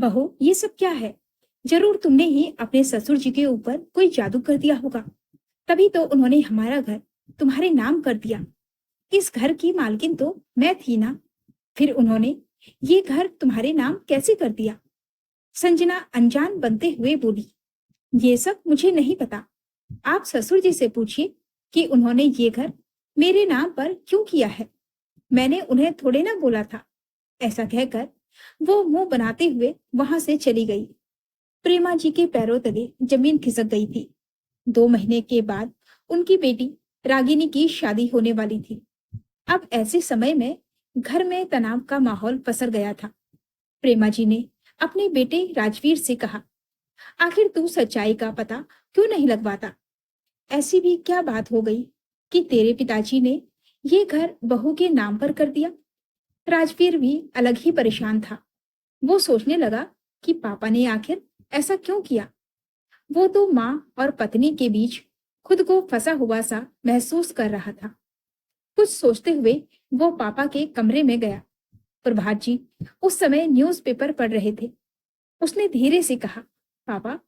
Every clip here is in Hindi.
बहू, ये सब क्या है? जरूर तुमने ही अपने ससुर जी के ऊपर कोई जादू कर दिया होगा। तभी तो उन्होंने हमारा घर तुम्हारे नाम कर दिया। इस घर की मालकिन तो मैं थी ना। फिर उन्होंने ये घर तुम्हारे नाम कैसे कर दिया? संजना अनजान बनते हुए बोली। ये सब मुझे नहीं पता। आप ससुर जी से पूछिए कि उन्होंने ये घर मेरे नाम पर क्यों किया है। मैंने उन्हें थोड़े ना बोला था। ऐसा कहकर वो मुंह बनाते हुए वहां से चली गई। प्रेमा जी के पैरों तले जमीन खिसक गई थी। 2 महीने के बाद उनकी बेटी रागिनी की शादी होने वाली थी। अब ऐसे समय में घर में तनाव का माहौल पसर गया था। प्रेमा जी ने अपने बेटे राजवीर से कहा, आखिर तू सच्चाई का पता क्यों नहीं लगवाता? ऐसी भी क्या बात हो गई कि तेरे पिताजी ने ये घर बहू के नाम पर कर दिया? राजवीर भी अलग ही परेशान था। वो सोचने लगा कि पापा ने आखिर ऐसा क्यों किया। वो तो माँ और पत्नी के बीच खुद को फंसा हुआ सा महसूस कर रहा था। कुछ सोचते हुए वो पापा के कमरे में गया। प्रभात जी उस समय न्यूज़पेपर पढ़ रहे थे। उसने धीरे से कहा, पापा,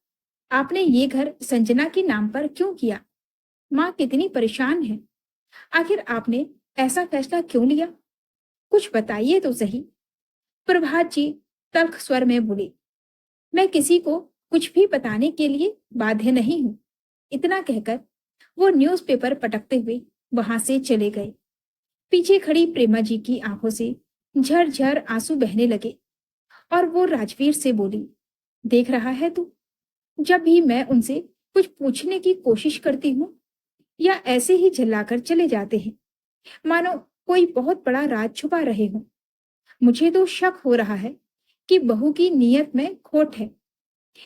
आपने ये घर संजना के नाम पर क्यों किया? माँ कितनी परेशान है। आखिर आपने ऐसा फैसला क्यों लिया? कुछ बताइए तो सही। प्रभात जी तल्ख स्वर में बोले, मैं किसी को कुछ भी बताने के लिए बाध्य नहीं हूं। इतना कहकर वो न्यूज़पेपर पटकते हुए वहां से चले गए। पीछे खड़ी प्रेमा जी की आंखों से झरझर आंसू बहने लगे और वो राजवीर से बोली, देख रहा है तू, जब भी मैं उनसे कुछ पूछने की कोशिश करती हूँ या ऐसे ही झल्लाकर चले जाते हैं, मानो कोई बहुत बड़ा राज छुपा रहे हो। मुझे तो शक हो रहा है कि बहू की नीयत में खोट है।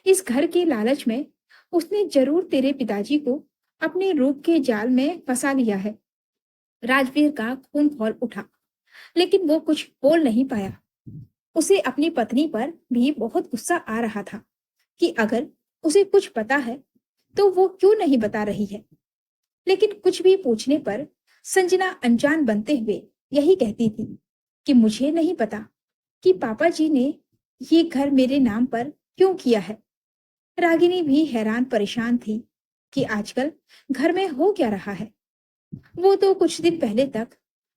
इस घर के लालच में उसने जरूर तेरे पिताजी को अपने रूप के जाल में फंसा लिया है। राजवीर का खून खौल उठा, लेकिन वो कुछ बोल नहीं पाया। उसे अपनी पत्नी पर भी बहुत गुस्सा आ रहा था कि अगर उसे कुछ पता है तो वो क्यों नहीं बता रही है। लेकिन कुछ भी पूछने पर संजना अनजान बनते हुए यही कहती थी कि मुझे नहीं पता कि पापा जी ने ये घर मेरे नाम पर क्यों किया है। रागिनी भी हैरान परेशान थी कि आजकल घर में हो क्या रहा है। वो तो कुछ दिन पहले तक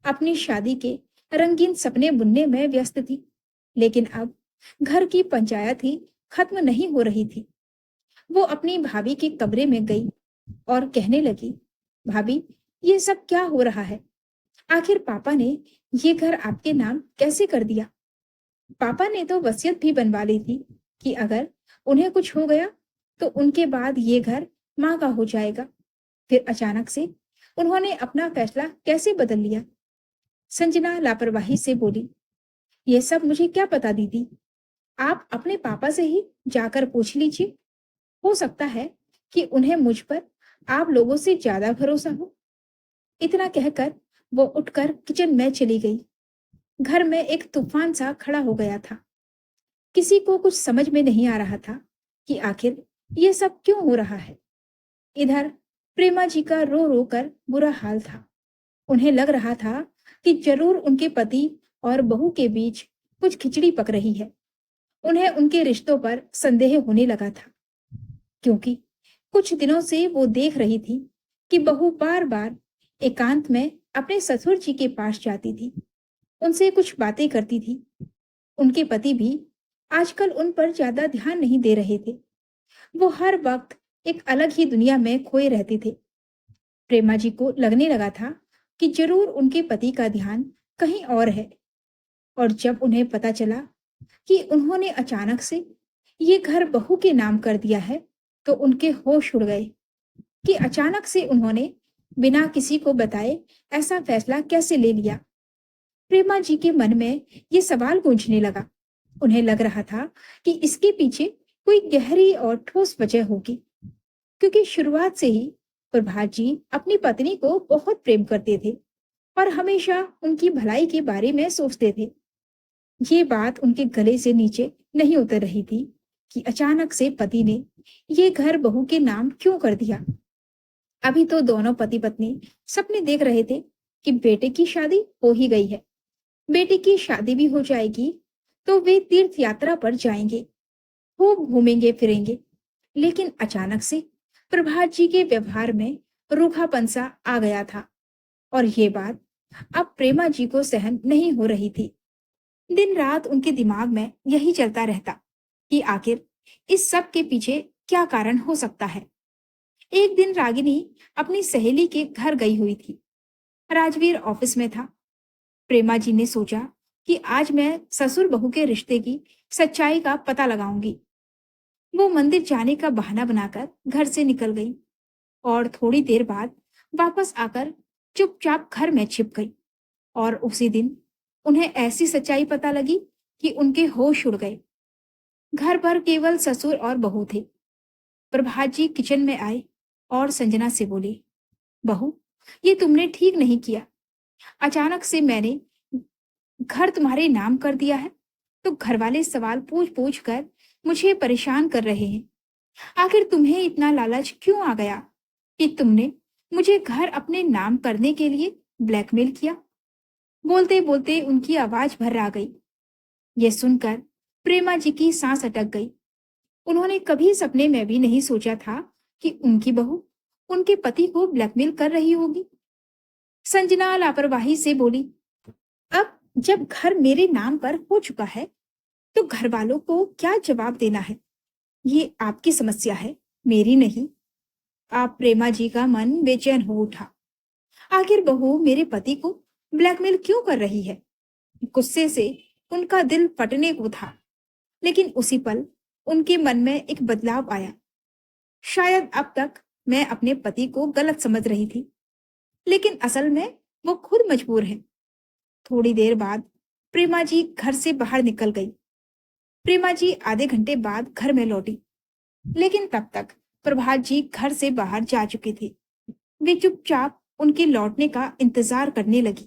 अपनी शादी के रंगीन सपने बुनने में व्यस्त थी, लेकिन अब घर की पंचायत ही खत्म नहीं हो रही थी। वो अपनी भाभी के कमरे में गई और कहने लगी, भाभी, ये सब क्या हो रहा है? आखिर पापा ने ये घर आपके नाम कैसे कर दिया? पापा ने तो वसीयत भी बनवा ली थी कि अगर उन्हें कुछ हो गया तो उनके बाद ये घर माँ का हो जाएगा। फिर अचानक से उन्होंने अपना फैसला कैसे बदल लिया? संजना लापरवाही से बोली, ये सब मुझे क्या पता दीदी। आप अपने पापा से ही जाकर पूछ लीजिए। हो सकता है कि उन्हें मुझ पर आप लोगों से ज्यादा भरोसा हो। इतना कहकर वो उठकर किचन में चली गई। घर में एक तूफान सा खड़ा हो गया था। किसी को कुछ समझ में नहीं आ रहा था कि आखिर ये सब क्यों हो रहा है। इधर प्रेमा जी का रो रो कर बुरा हाल था। उन्हें लग रहा था कि जरूर उनके पति और बहू के बीच कुछ खिचड़ी पक रही है। उन्हें उनके रिश्तों पर संदेह होने लगा था, क्योंकि कुछ दिनों से वो देख रही थी कि बहू बार बार एकांत में अपने ससुर जी के पास जाती थी, उनसे कुछ बातें करती थी। उनके पति भी आजकल उन पर ज्यादा ध्यान नहीं दे रहे थे। वो हर वक्त एक अलग ही दुनिया में खोए रहते थे। प्रेमा जी को लगने लगा था कि जरूर उनके पति का ध्यान कहीं और है। और जब उन्हें पता चला कि उन्होंने अचानक से ये घर बहू के नाम कर दिया है, तो उनके होश उड़ गए कि अचानक से उन्होंने बिना किसी को बताए ऐसा फैसला कैसे ले लिया। प्रेमा जी के मन में ये सवाल गूंजने लगा। उन्हें लग रहा था कि इसके पीछे कोई गहरी और ठोस वजह होगी, क्योंकि शुरुआत से ही प्रभात जी अपनी पत्नी को बहुत प्रेम करते थे और हमेशा उनकी भलाई के बारे में सोचते थे। ये बात उनके गले से नीचे नहीं उतर रही थी कि अचानक से पति ने ये घर बहू के नाम क्यों कर दिया। अभी तो दोनों पति पत्नी सपने देख रहे थे कि बेटे की शादी हो ही गई है, बेटी की शादी भी हो जाएगी, तो वे तीर्थ यात्रा पर जाएंगे खूब घूमेंगे फिरेंगे। लेकिन अचानक से प्रभात जी के व्यवहार में रूखापन सा आ गया था और ये बात अब प्रेमा जी को सहन नहीं हो रही थी। दिन रात उनके दिमाग में यही चलता रहता कि आखिर इस सब के पीछे क्या कारण हो सकता है। एक दिन रागिनी अपनी सहेली के घर गई हुई थी। राजवीर ऑफिस में था। प्रेमा जी ने सोचा कि आज मैं ससुर बहू के रिश्ते की सच्चाई का पता लगाऊंगी। वो मंदिर जाने का बहाना बनाकर घर से निकल गई और थोड़ी देर बाद वापस आकर चुपचाप घर में छिप गई। और उसी दिन उन्हें ऐसी सच्चाई पता लगी कि उनके होश उड़ गए। घर पर केवल ससुर और बहू थे। प्रभात जी किचन में आए और संजना से बोले, बहू, ये तुमने ठीक नहीं किया। अचानक से मैंने घर तुम्हारे नाम कर दिया है तो घर वाले सवाल पूछ पूछ कर मुझे परेशान कर रहे हैं। आखिर तुम्हें इतना लालच क्यों आ गया कि तुमने मुझे घर अपने नाम करने के लिए ब्लैकमेल किया? बोलते बोलते उनकी आवाज भर आ गई। यह सुनकर प्रेमा जी की सांस अटक गई। उन्होंने कभी सपने में भी नहीं सोचा था कि उनकी बहू उनके पति को ब्लैकमेल कर रही होगी। संजना लापरवाही से बोली, अब जब घर मेरे नाम पर हो चुका है तो घर वालों को क्या जवाब देना है? ये आपकी समस्या है, मेरी नहीं। आप प्रेमा जी का मन बेचैन हो उठा। आखिर बहू मेरे पति को ब्लैकमेल क्यों कर रही है? गुस्से से उनका दिल फटने को था। लेकिन उसी पल उनके मन में एक बदलाव आया। शायद अब तक मैं अपने पति को गलत समझ रही थी, लेकिन असल में वो खुद मजबूर है। थोड़ी देर बाद प्रेमा जी घर से बाहर निकल गई। प्रेमा जी आधे घंटे बाद घर में लौटी, लेकिन तब तक प्रभात जी घर से बाहर जा चुके थे। वे चुपचाप उनके लौटने का इंतजार करने लगी।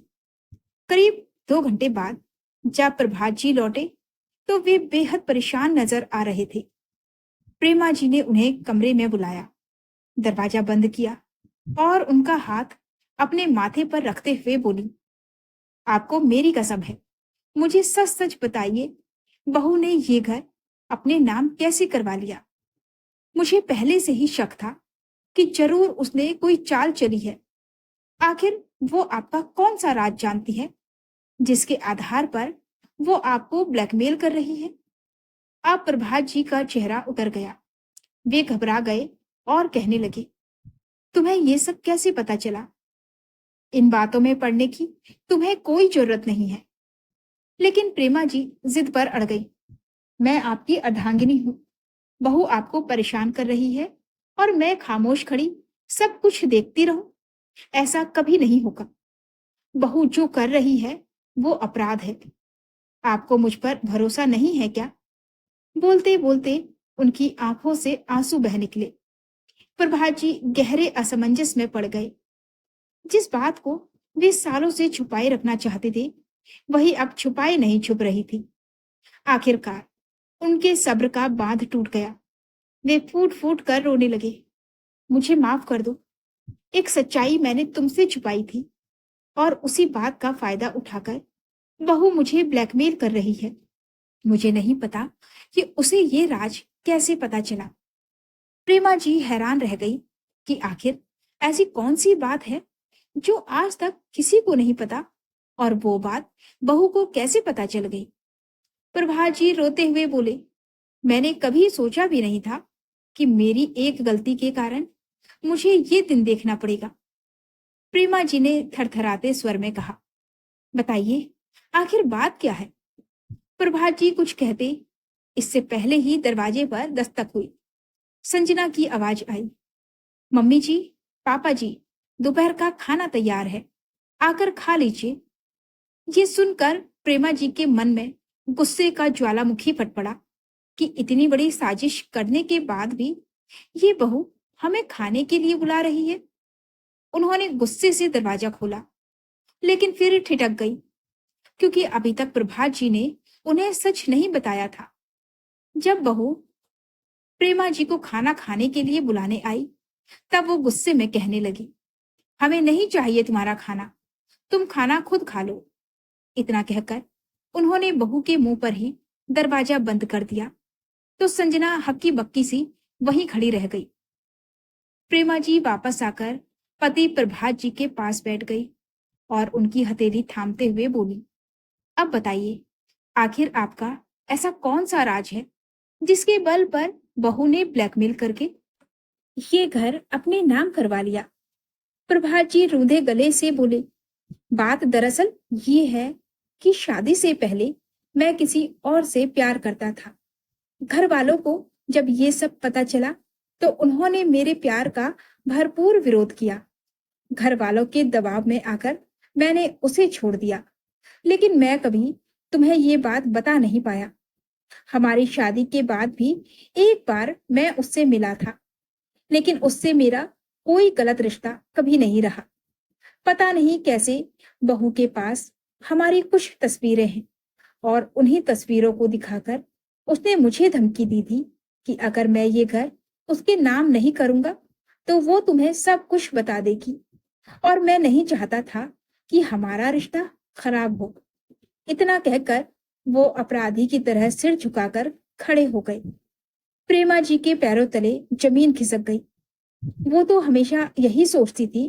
करीब 2 घंटे बाद जब प्रभात जी लौटे तो वे बेहद परेशान नजर आ रहे थे। प्रेमा जी ने उन्हें कमरे में बुलाया, दरवाजा बंद किया और उनका हाथ अपने माथे पर रखते हुए बोली, आपको मेरी कसम है, मुझे सच सच बताइए, बहू ने ये घर अपने नाम कैसे करवा लिया? मुझे पहले से ही शक था कि जरूर उसने कोई चाल चली है। आखिर वो आपका कौन सा राज जानती है जिसके आधार पर वो आपको ब्लैकमेल कर रही है? आप प्रभात जी का चेहरा उतर गया। वे घबरा गए और कहने लगे, तुम्हें ये सब कैसे पता चला? इन बातों में पड़ने की तुम्हें कोई जरूरत नहीं है। लेकिन प्रेमा जी जिद पर अड़ गई। मैं आपकी अर्धांगिनी हूं। बहू आपको परेशान कर रही है और मैं खामोश खड़ी सब कुछ देखती रहूं? ऐसा कभी नहीं होगा। बहू जो कर रही है वो अपराध है। आपको मुझ पर भरोसा नहीं है क्या? बोलते बोलते उनकी आंखों से आंसू बह निकले। प्रभात जी गहरे असमंजस में पड़ गए। जिस बात को वे सालों से छुपाए रखना चाहते थे वही अब छुपाए नहीं छुप रही थी। आखिरकार उनके सब्र का बांध टूट गया। वे फूट फूट कर रोने लगे। मुझे माफ कर दो। एक सच्चाई मैंने तुमसे छुपाई थी और उसी बात का फायदा उठाकर बहू मुझे ब्लैकमेल कर रही है। मुझे नहीं पता कि उसे ये राज कैसे पता चला। प्रेमा जी हैरान रह गई कि आखिर ऐसी कौन सी बात है जो आज तक किसी को नहीं पता और वो बात बहू को कैसे पता चल गई। प्रभात जी रोते हुए बोले, मैंने कभी सोचा भी नहीं था कि मेरी एक गलती के कारण मुझे ये दिन देखना पड़ेगा। प्रेमा जी ने थरथराते स्वर में कहा, बताइए आखिर बात क्या है? प्रभात जी कुछ कहते इससे पहले ही दरवाजे पर दस्तक हुई। संजना की आवाज आई, मम्मी जी, पापा जी, दोपहर का खाना तैयार है, आकर खा लीजिए। ये सुनकर प्रेमा जी के मन में गुस्से का ज्वालामुखी फट पड़ा कि इतनी बड़ी साजिश करने के बाद भी ये बहू हमें खाने के लिए बुला रही है। उन्होंने गुस्से से दरवाजा खोला, लेकिन फिर ठिठक गई क्योंकि अभी तक प्रभात जी ने उन्हें सच नहीं बताया था। जब बहू प्रेमा जी को खाना खाने के लिए बुलाने आई तब वो गुस्से में कहने लगी, हमें नहीं चाहिए तुम्हारा खाना, तुम खाना खुद खा लो। इतना कहकर उन्होंने बहू के मुंह पर ही दरवाजा बंद कर दिया। तो संजना हक्की बक्की सी वहीं खड़ी रह गई। प्रेमा जी वापस आकर पति प्रभात जी के पास बैठ गई और उनकी हथेली थामते हुए बोली, अब बताइए, आखिर आपका ऐसा कौन सा राज है जिसके बल पर बहू ने ब्लैकमेल करके ये घर अपने नाम करवा लिया? प्रभात जी रूंधे गले से बोले, बात दरअसल ये है कि शादी से पहले मैं किसी और से प्यार करता था। घर वालों को जब ये सब पता चला तो उन्होंने मेरे प्यार का भरपूर विरोध किया। घर वालों के दबाव में आकर मैंने उसे छोड़ दिया, लेकिन मैं कभी तुम्हें ये बात बता नहीं पाया। हमारी शादी के बाद भी एक बार मैं उससे मिला था, लेकिन उससे मेरा कोई गलत रिश्ता कभी नहीं रहा। पता नहीं कैसे बहू के पास हमारी कुछ तस्वीरें हैं और उन्हीं तस्वीरों को दिखाकर उसने मुझे धमकी दी थी कि अगर मैं ये घर उसके नाम नहीं करूंगा तो वो तुम्हें सब कुछ बता देगी, और मैं नहीं चाहता था कि हमारा रिश्ता खराब हो। इतना कहकर वो अपराधी की तरह सिर झुकाकर खड़े हो गए। प्रेमा जी के पैरों तले जमीन खिसक गई। वो तो हमेशा यही सोचती थी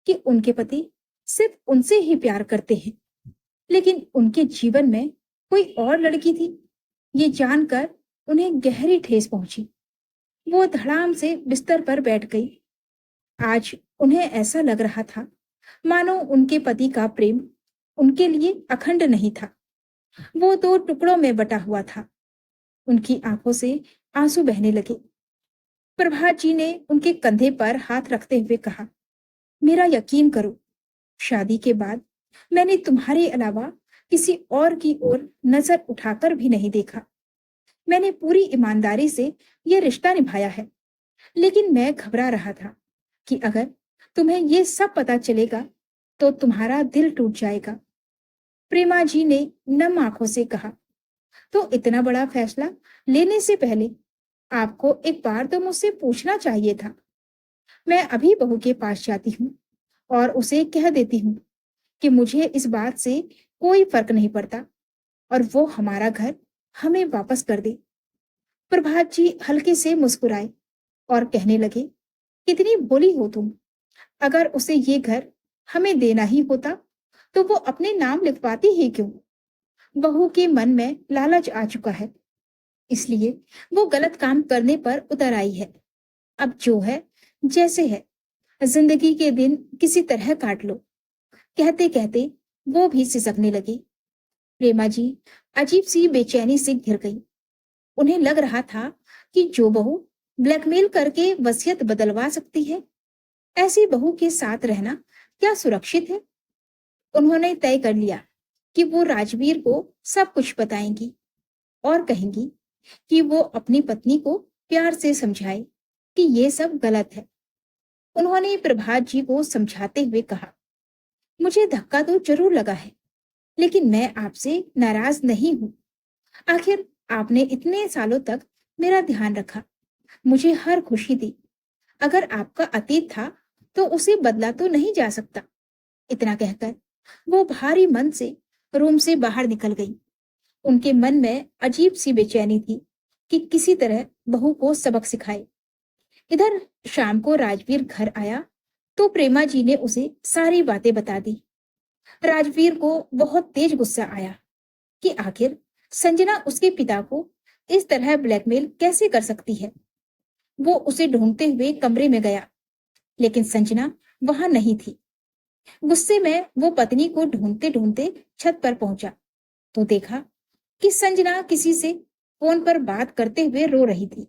कि उनके पति सिर्फ उनसे ही प्यार करते हैं, लेकिन उनके जीवन में कोई और लड़की थी, ये जानकर उन्हें गहरी ठेस पहुंची। वो धड़ाम से बिस्तर पर बैठ गई। आज उन्हें ऐसा लग रहा था मानो उनके पति का प्रेम उनके लिए अखंड नहीं था, वो दो टुकड़ों में बटा हुआ था। उनकी आंखों से आंसू बहने लगे। प्रभात जी ने उनके कंधे पर हाथ रखते हुए कहा, मेरा यकीन करो, शादी के बाद मैंने तुम्हारे अलावा किसी और की ओर नजर उठाकर भी नहीं देखा। मैंने पूरी ईमानदारी से यह रिश्ता निभाया है, लेकिन मैं घबरा रहा था कि अगर तुम्हें यह सब पता चलेगा तो तुम्हारा दिल टूट जाएगा। प्रेमा जी ने नम आंखों से कहा, तो इतना बड़ा फैसला लेने से पहले आपको एक बार तो मुझसे पूछना चाहिए था। मैं अभी बहू के पास जाती हूँ और उसे कह देती हूँ कि मुझे इस बात से कोई फर्क नहीं पड़ता और वो हमारा घर हमें वापस कर दे। प्रभात जी हल्के से मुस्कुराए और कहने लगे, कितनी भोली हो तुम। अगर उसे ये घर हमें देना ही होता तो वो अपने नाम लिखवाती ही क्यों? बहू के मन में लालच आ चुका है, इसलिए वो गलत काम करने पर उतर आई है। अब जो है जैसे है, जिंदगी के दिन किसी तरह काट लो। कहते कहते वो भी सिसकने लगी। प्रेमा जी अजीब सी बेचैनी से घिर गई। उन्हें लग रहा था कि जो बहू ब्लैकमेल करके वसीयत बदलवा सकती है, ऐसी बहू के साथ रहना क्या सुरक्षित है? उन्होंने तय कर लिया कि वो राजवीर को सब कुछ बताएंगी और कहेंगी कि वो अपनी पत्नी को प्यार से समझाए कि ये सब गलत है। उन्होंने प्रभात जी को समझाते हुए कहा, मुझे धक्का तो जरूर लगा है, लेकिन मैं आपसे नाराज नहीं हूं। आखिर आपने इतने सालों तक मेरा ध्यान रखा, मुझे हर खुशी दी। अगर आपका अतीत था तो उसे बदला तो नहीं जा सकता। इतना कहकर वो भारी मन से रूम से बाहर निकल गई। उनके मन में अजीब सी बेचैनी थी कि किसी तरह बहू को सबक सिखाए। इधर शाम को राजवीर घर आया तो प्रेमा जी ने उसे सारी बातें बता दी। राजवीर को बहुत तेज गुस्सा आया कि आखिर संजना उसके पिता को इस तरह ब्लैकमेल कैसे कर सकती है। वो उसे ढूंढते हुए कमरे में गया, लेकिन संजना वहां नहीं थी। गुस्से में वो पत्नी को ढूंढते ढूंढते छत पर पहुंचा तो देखा कि संजना किसी से फोन पर बात करते हुए रो रही थी।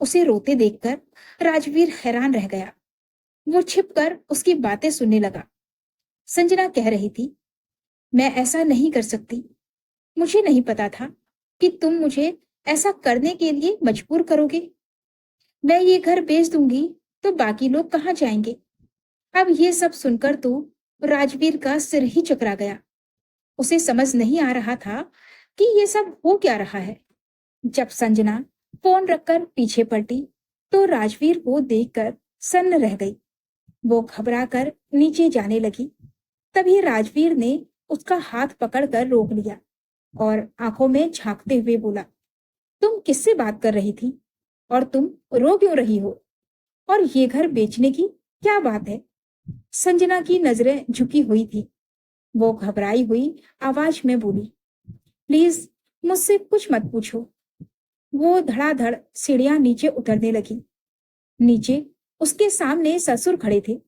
उसे रोते देखकर राजवीर हैरान रह गया। वो छिपकर उसकी बातें सुनने लगा। संजना कह रही थी, मैं ऐसा नहीं कर सकती। मुझे नहीं पता था कि तुम मुझे ऐसा करने के लिए मजबूर करोगे। मैं ये घर बेच दूंगी तो बाकी लोग कहाँ जाएंगे? अब ये सब सुनकर तो राजवीर का सिर ही चकरा गया। उसे समझ नहीं आ रहा था कि ये सब हो क्या रहा है। जब संजना फोन रखकर पीछे पलटी तो राजवीर को देखकर सन्न रह गई। वो घबराकर नीचे जाने लगी। तभी राजवीर ने उसका हाथ पकड़कर रोक लिया और आंखों में झांकते हुए बोला, तुम किससे बात कर रही थी? और तुम रो क्यों रही हो? और ये घर बेचने की क्या बात है? संजना की नजरें झुकी हुई थी। वो घबराई हुई आवाज में बोली, प्लीज मुझसे कुछ मत पूछो। वो धड़ाधड़ सीढ़ियां नीचे उतरने लगी। नीचे उसके सामने ससुर खड़े थे।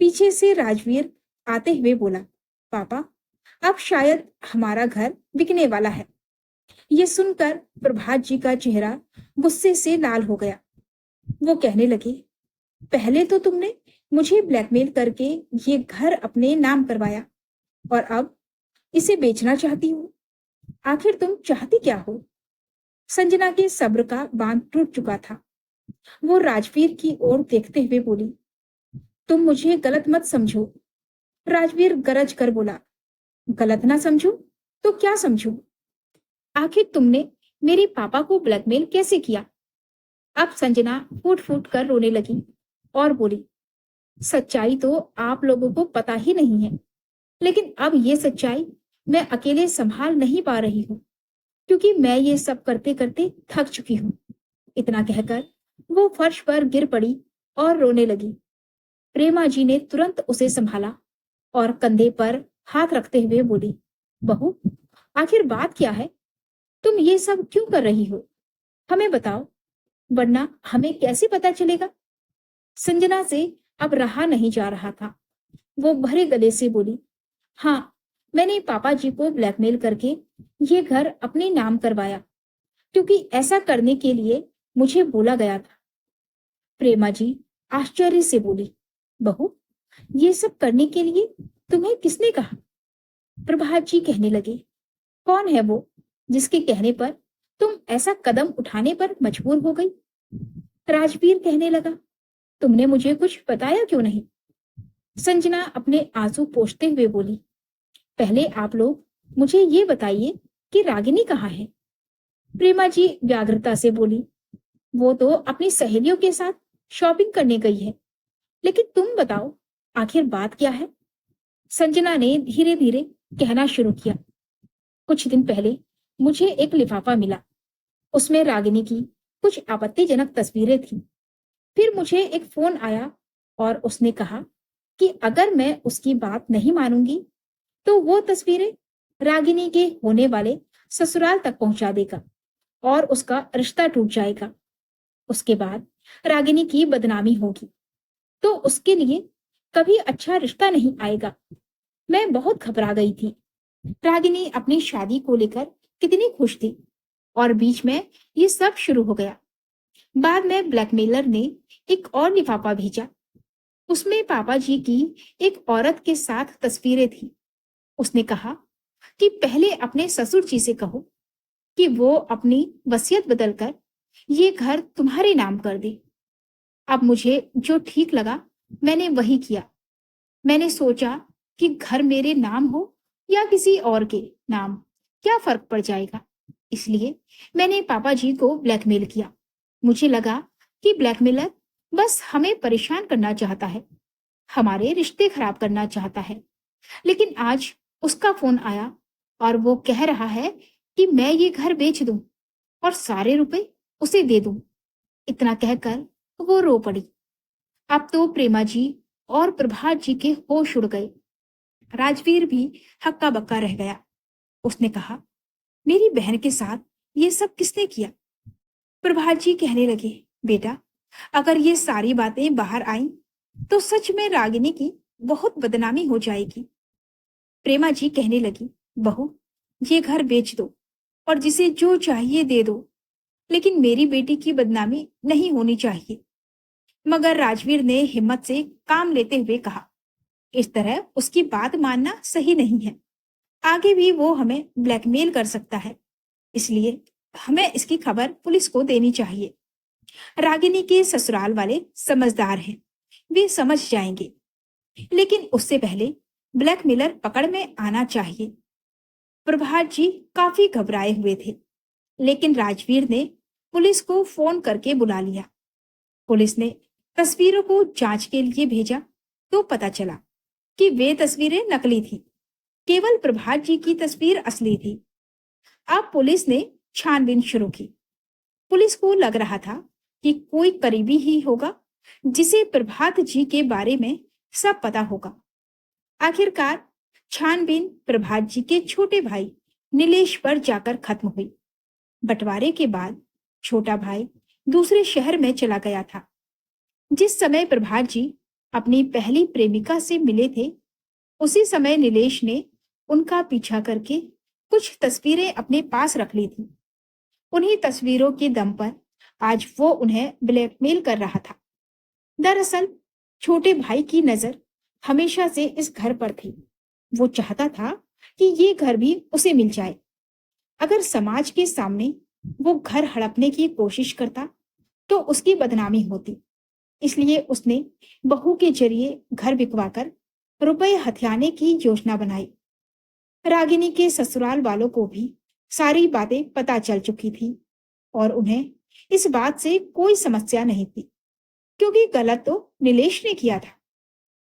पीछे से राजवीर आते हुए बोला, पापा, अब शायद हमारा घर बिकने वाला है। ये सुनकर प्रभात जी का चेहरा गुस्से से लाल हो गया। वो कहने लगे, पहले तो तुमने मुझे ब्लैकमेल करके ये घर अपने नाम करवाया और अब इसे बेचना चाहती हो। आखिर तुम चाहती क्या हो? संजना के सब्र का बांध टूट चुका था। वो राजवीर की ओर देखते हुए बोली, तुम मुझे गलत मत समझो। राजवीर गरज कर बोला, गलत ना समझू तो क्या समझू? आखिर तुमने मेरे पापा को ब्लैकमेल कैसे किया? अब संजना फूट फूट कर रोने लगी और बोली, सच्चाई तो आप लोगों को पता ही नहीं है, लेकिन अब ये सच्चाई मैं अकेले संभाल नहीं पा रही हूँ, क्योंकि मैं ये सब करते करते थक चुकी हूँ। इतना कहकर वो फर्श पर गिर पड़ी और रोने लगी। प्रेमा जी ने तुरंत उसे संभाला और कंधे पर हाथ रखते हुए बोली, बहू, आखिर बात क्या है? तुम ये सब क्यों कर रही हो? हमें बताओ, वरना हमें कैसे पता चलेगा? संजना से अब रहा नहीं जा रहा था। वो भरे गले से बोली, हाँ, मैंने पापा जी को ब्लैकमेल करके ये घर अपने नाम करवाया, क्योंकि ऐसा करने के लिए मुझे बोला गया था। प्रेमा जी आश्चर्य से बोली, बहू, ये सब करने के लिए तुम्हें किसने कहा? प्रभात जी कहने लगे, कौन है वो जिसके कहने पर तुम ऐसा कदम उठाने पर मजबूर हो गई? राजवीर कहने लगा, तुमने मुझे कुछ बताया क्यों नहीं? संजना अपने आंसू पोंछते हुए बोली, पहले आप लोग मुझे ये बताइए कि रागिनी कहाँ है? प्रेमा जी व्याग्रता से बोली, वो तो अपनी सहेलियों के साथ शॉपिंग करने गई है, लेकिन तुम बताओ, आखिर बात क्या है? संजना ने धीरे धीरे कहना शुरू किया, कुछ दिन पहले मुझे एक लिफाफा मिला। उसमें रागिनी की कुछ आपत्तिजनक तस्वीरें थी। फिर मुझे एक फोन आया और उसने कहा कि अगर मैं उसकी बात नहीं मानूंगी तो वो तस्वीरें रागिनी के होने वाले ससुराल तक पहुंचा देगा और उसका रिश्ता टूट जाएगा। उसके बाद रागिनी की बदनामी होगी, तो उसके लिए कभी अच्छा रिश्ता नहीं आएगा। मैं बहुत घबरा गई थी। रागिनी अपनी शादी को लेकर कितनी खुश थी और बीच में ये सब शुरू हो गया। बाद में ब्लैकमेलर ने एक और लिफाफा भेजा। उसमें पापा जी की एक औरत के साथ तस्वीरें थी। उसने कहा कि पहले अपने ससुर जी से कहो कि वो अपनी वसीयत बदलकर ये घर तुम्हारे नाम कर दे। अब मुझे जो ठीक लगा मैंने वही किया। मैंने सोचा कि घर मेरे नाम हो या किसी और के नाम, क्या फर्क पड़ जाएगा। इसलिए मैंने पापा जी को ब्लैकमेल किया। मुझे लगा कि ब्लैकमेलर बस हमें परेशान करना चाहता है, हमारे रिश्ते खराब करना चाहता है। लेकिन आज उसका फोन आया और वो कह रहा है कि मैं ये घर बेच दूं और सारे रुपए उसे दे दूं। इतना कहकर वो रो पड़ी। अब तो प्रेमा जी और प्रभात जी के होश उड़ गए। राजवीर भी हक्का बक्का रह गया। उसने कहा, मेरी बहन के साथ ये सब किसने किया? प्रभात जी कहने लगे, बेटा, अगर ये सारी बातें बाहर आईं तो सच में रागिनी की बहुत बदनामी हो जाएगी। प्रेमा जी कहने लगी, बहू, ये घर बेच दो और जिसे जो चाहिए दे दो, लेकिन मेरी बेटी की बदनामी नहीं होनी चाहिए। मगर राजवीर ने हिम्मत से काम लेते हुए कहा, इस तरह उसकी बात मानना सही नहीं है। आगे भी वो हमें ब्लैकमेल कर सकता है, इसलिए हमें इसकी खबर पुलिस को देनी चाहिए। रागिनी के ससुराल वाले समझदार हैं, वे समझ जाएंगे, लेकिन उससे पहले ब्लैकमेलर पकड़ में आना चाहिए। प्रभात जी काफी घबराए हुए थे, लेकिन राजवीर ने पुलिस को फोन करके बुला लिया। पुलिस ने तस्वीरों को जांच के लिए भेजा तो पता चला कि वे तस्वीरें नकली थी, केवल प्रभात जी की तस्वीर असली थी। अब पुलिस ने छानबीन शुरू की। पुलिस को लग रहा था कि कोई करीबी ही होगा जिसे प्रभात जी के बारे में सब पता होगा। आखिरकार छानबीन प्रभात जी के छोटे भाई नीलेश पर जाकर खत्म हुई। बंटवारे के बाद छोटा भाई दूसरे शहर में चला गया था। जिस समय प्रभात जी अपनी पहली प्रेमिका से मिले थे, उसी समय नीलेश ने उनका पीछा करके कुछ तस्वीरें अपने पास रख ली थी। उन्हीं तस्वीरों के दम पर आज वो उन्हें ब्लैकमेल कर रहा था। दरअसल छोटे भाई की नजर हमेशा से इस घर पर थी। वो चाहता था कि ये घर भी उसे मिल जाए। अगर समाज के सामने वो घर हड़पने की कोशिश करता तो उसकी बदनामी होती। इसलिए उसने बहू के जरिए घर बिकवाकर रुपए हथियाने की योजना बनाई। रागिनी के ससुराल वालों को भी सारी बातें पता चल चुकी थी और उन्हें इस बात से कोई समस्या नहीं थी, क्योंकि गलत तो नीलेश ने किया था।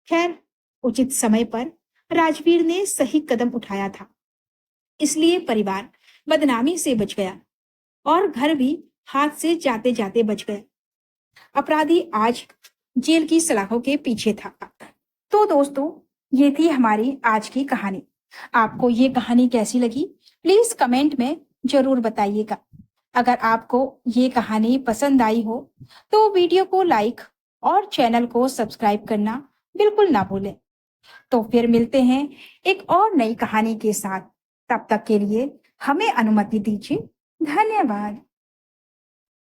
खैर, उचित समय पर राजवीर ने सही कदम उठाया था, इसलिए परिवार बदनामी से बच गया और घर भी हाथ से जाते जाते बच गया। अपराधी आज जेल की सलाखों के पीछे था। तो दोस्तों, ये थी हमारी आज की कहानी। आपको ये कहानी कैसी लगी, प्लीज कमेंट में जरूर बताइएगा। अगर आपको ये कहानी पसंद आई हो तो वीडियो को लाइक और चैनल को सब्सक्राइब करना बिल्कुल ना भूलें। तो फिर मिलते हैं एक और नई कहानी के साथ। तब तक के लिए हमें अनुमति दीजिए। धन्यवाद।